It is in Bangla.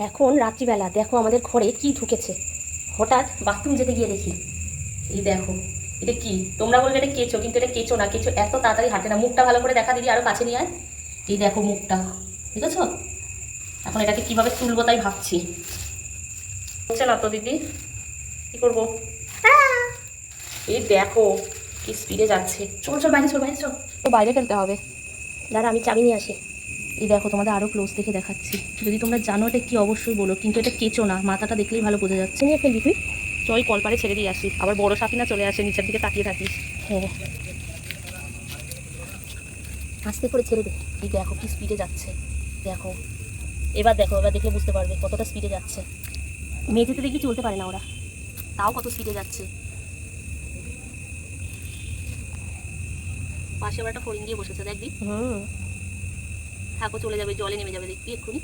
এখন রাত্রিবেলা দেখো আমাদের ঘরে কি ঢুকেছে। হঠাৎ বাথরুম যেতে গিয়ে দেখি, এই দেখো এটা কি। তোমরা বলবে এটা কেঁচো, কিন্তু এটা কেঁচো না। কেঁচো এত তাড়াতাড়ি হাঁটে না। মুখটা ভালো করে দেখা দিদি, আরো কাছে নিয়ে আয়। এই দেখো মুখটা, বুঝেছো? এখন এটাকে কিভাবে তুলবো তাই ভাবছি। হচ্ছে না তো দিদি, কি করবো? এই দেখো কি স্পিডে যাচ্ছে। চল চল বাইরে, চল বাইরে, চল। ও বাইরে ফেলতে হবে। দাঁড়া আমি চাবি নিয়ে আসি। এই দেখো তোমাদের আরো ক্লোজ দেখে দেখাচ্ছি। যদি তোমরা জানো এটা কি অবশ্যই বলো, কিন্তু এটা কেঁচো না। মাথাটা দেখলেই ভালো বোঝা যাচ্ছে। নিয়ে ফেলবি তুই? চল কলপারে ছেড়ে দিয়ে আসি, আবার বড় সাপি না চলে আসে নিচের দিকে তাকিয়ে থাকিস। হ্যাঁ, আস্তে করে ছেড়ে দে। এই দেখো কি স্পিডে যাচ্ছে, দেখো। এবার দেখো, এবার দেখলে বুঝতে পারবে কতটা স্পিডে যাচ্ছে। মেঝেতে দেখি চলতে পারে না ওরা, তাও কত স্পিডে যাচ্ছে। পাশে আবার একটা ফড়িং দিয়ে বসেছে, দেখবি? থাকো, চলে যাবে, জলে নেমে যাবে, দেখবি এক্ষুনি।